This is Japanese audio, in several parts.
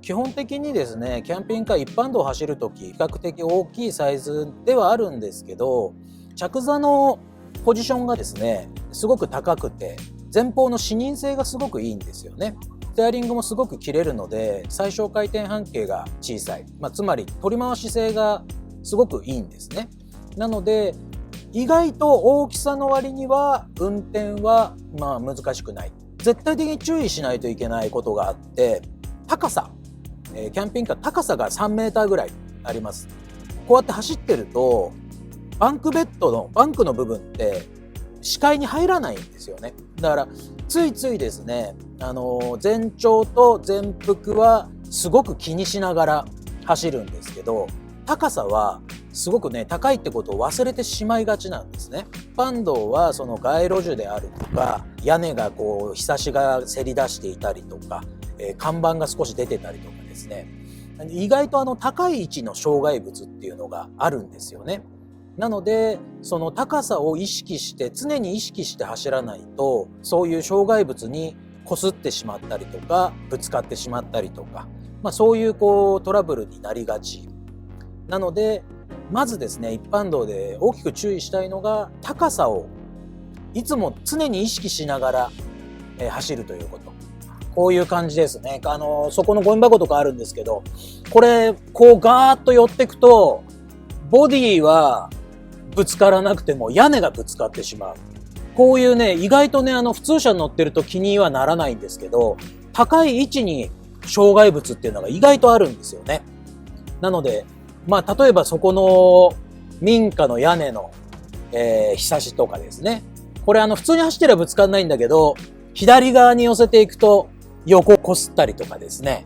基本的にですね、キャンピングカー一般道を走るとき、比較的大きいサイズではあるんですけど、着座のポジションがですね、すごく高くて、前方の視認性がすごくいいんですよね。ステアリングもすごく切れるので、最小回転半径が小さい。つまり取り回し性がすごくいいんですね。なので、意外と大きさの割には運転は難しくない。絶対的に注意しないといけないことがあって、高さ。キャンピングカー高さが3メーターぐらいあります。こうやって走ってると、バンクベッドのバンクの部分って視界に入らないんですよね。だからついついですね、前長と前腹はすごく気にしながら走るんですけど、高さはすごくね、高いってことを忘れてしまいがちなんですね。一般道はその街路樹であるとか、屋根がこう日差しがせり出していたりとか、看板が少し出てたりとかですね、意外と高い位置の障害物っていうのがあるんですよね。なのでその高さを意識して、常に意識して走らないと、そういう障害物に擦ってしまったりとか、ぶつかってしまったりとか、そういうトラブルになりがちなので、まずですね、一般道で大きく注意したいのが、高さをいつも常に意識しながら、走るということ。こういう感じですね。そこのゴミ箱とかあるんですけど、これこうガーッと寄っていくと、ボディはぶつからなくても屋根がぶつかってしまう。こういうね、意外とね、普通車に乗ってると気にはならないんですけど、高い位置に障害物っていうのが意外とあるんですよね。なので、例えばそこの民家の屋根の、ひさしとかですね。これ普通に走ってればぶつかんないんだけど、左側に寄せていくと横こすったりとかですね。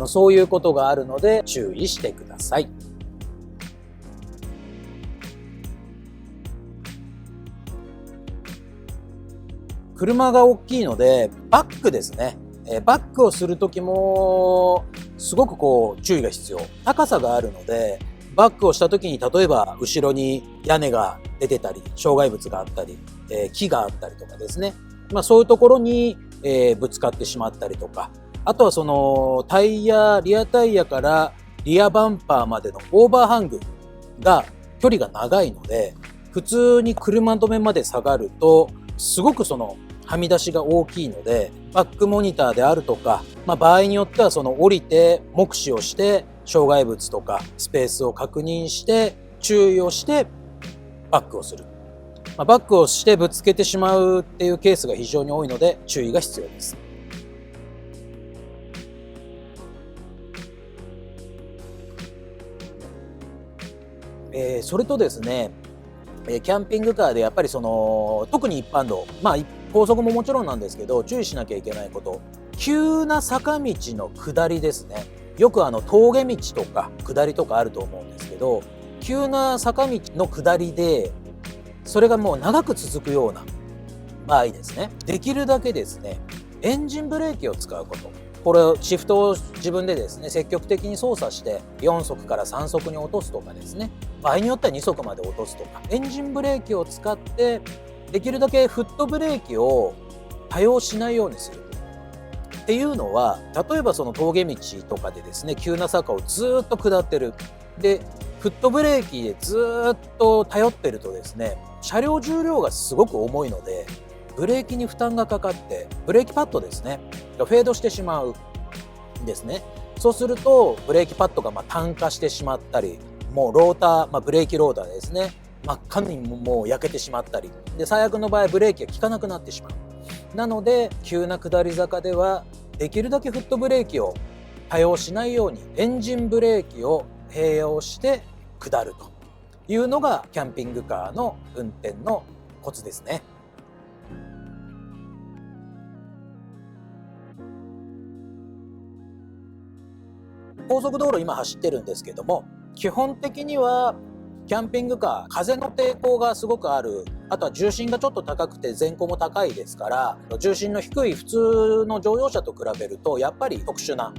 そういうことがあるので注意してください。車が大きいので、バックですね。バックをするときも、すごく注意が必要。高さがあるので、バックをしたときに、例えば、後ろに屋根が出てたり、障害物があったり、木があったりとかですね。そういうところに、ぶつかってしまったりとか。あとはその、リアタイヤからリアバンパーまでのオーバーハングが、距離が長いので、普通に車止めまで下がると、すごくそのはみ出しが大きいので、バックモニターであるとか、場合によってはその降りて目視をして障害物とかスペースを確認して注意をしてバックをする。バックをしてぶつけてしまうっていうケースが非常に多いので注意が必要です。それとですね、キャンピングカーでやっぱり特に一般道、高速ももちろんなんですけど、注意しなきゃいけないこと。急な坂道の下りですね。よく峠道とか下りとかあると思うんですけど、急な坂道の下りで、それがもう長く続くような場合ですね。できるだけですね、エンジンブレーキを使うこと。これをシフトを自分でですね、積極的に操作して4速から3速に落とすとかですね、場合によっては2速まで落とすとか、エンジンブレーキを使ってできるだけフットブレーキを多用しないようにするっていうのは、例えばその峠道とかでですね、急な坂をずっと下ってる。で、フットブレーキでずっと頼ってるとですね、車両重量がすごく重いので、ブレーキに負担がかかって、ブレーキパッドですね、がフェードしてしまうんですね。そうすると、ブレーキパッドが炭化してしまったり、もうローター、ブレーキローターですね、真っ赤にもう焼けてしまったり、で、最悪の場合ブレーキが効かなくなってしまう。なので、急な下り坂では、できるだけフットブレーキを多用しないように、エンジンブレーキを併用して下るというのが、キャンピングカーの運転のコツですね。高速道路今走ってるんですけども、基本的にはキャンピングカー、風の抵抗がすごくある。あとは重心がちょっと高くて前高も高いですから、重心の低い普通の乗用車と比べるとやっぱり特殊な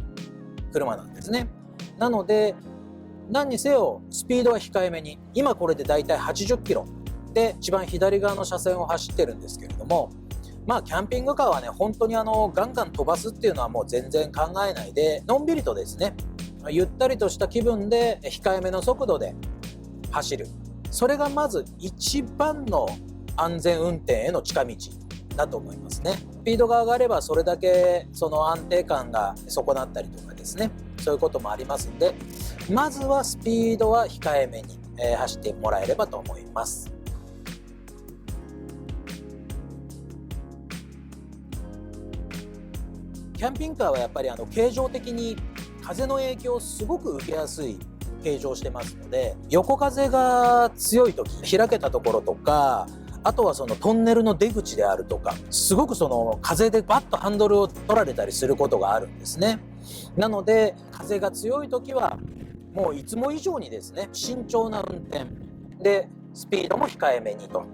車なんですね。なので何にせよスピードは控えめに、今これでだいたい80キロで一番左側の車線を走ってるんですけれども、キャンピングカーはね、本当にガンガン飛ばすっていうのはもう全然考えないで、のんびりとですね、ゆったりとした気分で控えめの速度で走る。それがまず一番の安全運転への近道だと思いますね。スピードが上がればそれだけその安定感が損なったりとかですね、そういうこともありますんで、まずはスピードは控えめに走ってもらえればと思います。キャンピングカーはやっぱり形状的に風の影響をすごく受けやすい形状してますので、横風が強い時、開けたところとか、あとはそのトンネルの出口であるとか、すごくその風でバッとハンドルを取られたりすることがあるんですね。なので風が強い時はもういつも以上にですね、慎重な運転でスピードも控えめにと。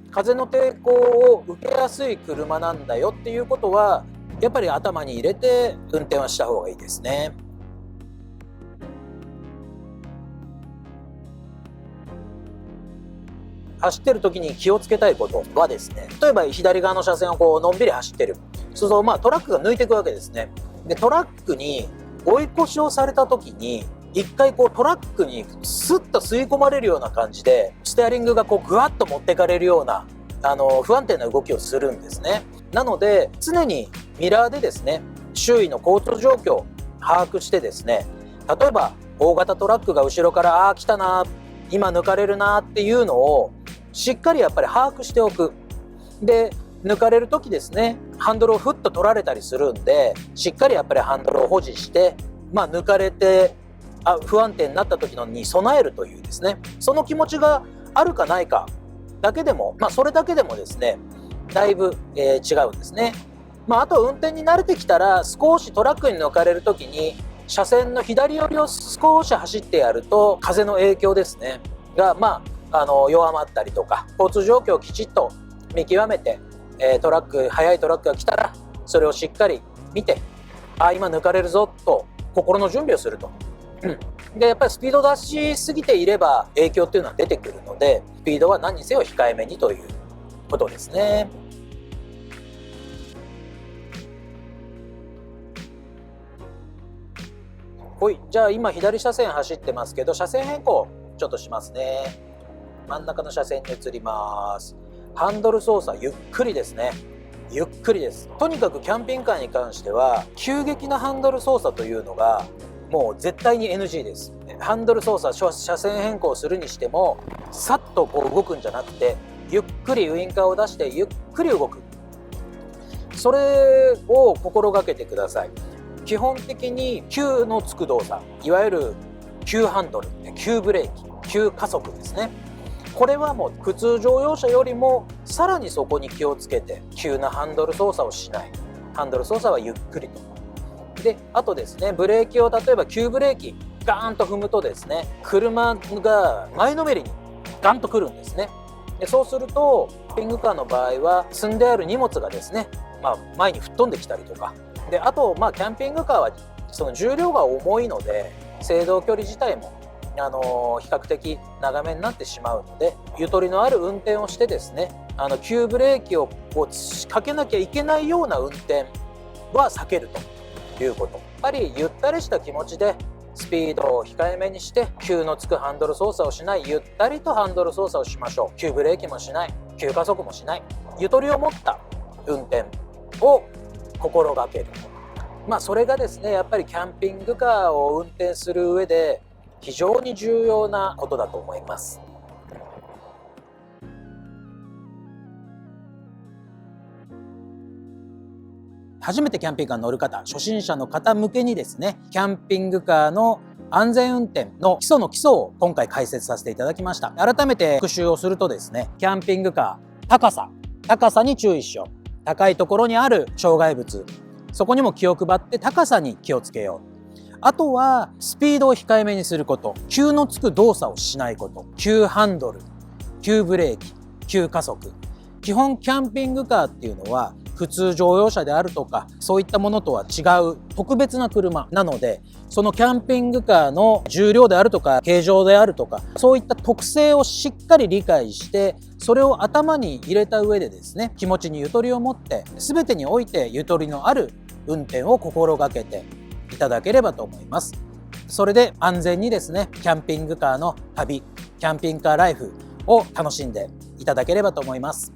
風の抵抗を受けやすい車なんだよっていうことはやっぱり頭に入れて運転はした方がいいですね。走ってる時に気をつけたいことはですね、例えば左側の車線をこうのんびり走ってる。そうするとトラックが抜いていくわけですね。でトラックに追い越しをされた時に一回こうトラックにスッと吸い込まれるような感じでステアリングがこうグワッと持ってかれるような不安定な動きをするんですね。なので常にミラーでですね、周囲の交通状況を把握してですね、例えば大型トラックが後ろから来たな、今抜かれるなっていうのをしっかりやっぱり把握しておく。で抜かれる時ですね、ハンドルをふっと取られたりするんで、しっかりやっぱりハンドルを保持して、抜かれて不安定になった時のに備えるというですね、その気持ちがあるかないかだけでも、それだけでもですね、だいぶ、違うんですね。あとは運転に慣れてきたら少しトラックに抜かれる時に車線の左寄りを少し走ってやると風の影響ですねが弱まったりとか、交通状況をきちっと見極めて、速いトラックが来たらそれをしっかり見て、今抜かれるぞと心の準備をすると。でやっぱりスピード出しすぎていれば影響っていうのは出てくるので、スピードは何にせよ控えめにということですね。じゃあ今左車線走ってますけど、車線変更ちょっとしますね。真ん中の車線に移ります。ハンドル操作ゆっくりですね。ゆっくりです。とにかくキャンピングカーに関しては急激なハンドル操作というのがもう絶対に NG です。ハンドル操作、車線変更するにしてもさっとこう動くんじゃなくて、ゆっくりウインカーを出してゆっくり動く。それを心がけてください。基本的に急のつく動作、いわゆる急ハンドル、急ブレーキ、急加速ですね。これはもう普通乗用車よりもさらにそこに気をつけて、急なハンドル操作をしない。ハンドル操作はゆっくりと。であとですね、ブレーキを例えば急ブレーキガーンと踏むとですね、車が前のめりにガンとくるんですね。でそうするとキャンピングカーの場合は積んである荷物がですね、前に吹っ飛んできたりとかで、あとキャンピングカーはその重量が重いので制動距離自体も比較的長めになってしまうので、ゆとりのある運転をしてですね、急ブレーキをこうかけなきゃいけないような運転は避けるということ。やっぱりゆったりした気持ちでスピードを控えめにして、急のつくハンドル操作をしない、ゆったりとハンドル操作をしましょう。急ブレーキもしない、急加速もしない、ゆとりを持った運転を心がける。それがですね、やっぱりキャンピングカーを運転する上で非常に重要なことだと思います。初めてキャンピングカーに乗る方、初心者の方向けにですね、キャンピングカーの安全運転の基礎の基礎を今回解説させていただきました。改めて復習をするとですね、キャンピングカー、高さに注意しよう。高いところにある障害物、そこにも気を配って高さに気をつけよう。あとはスピードを控えめにすること、急のつく動作をしないこと、急ハンドル、急ブレーキ、急加速。基本キャンピングカーっていうのは普通乗用車であるとかそういったものとは違う特別な車なので、そのキャンピングカーの重量であるとか形状であるとかそういった特性をしっかり理解して、それを頭に入れた上でですね、気持ちにゆとりを持って全てにおいてゆとりのある運転を心がけていただければと思います。それで安全にですね、キャンピングカーの旅、キャンピングカーライフを楽しんでいただければと思います。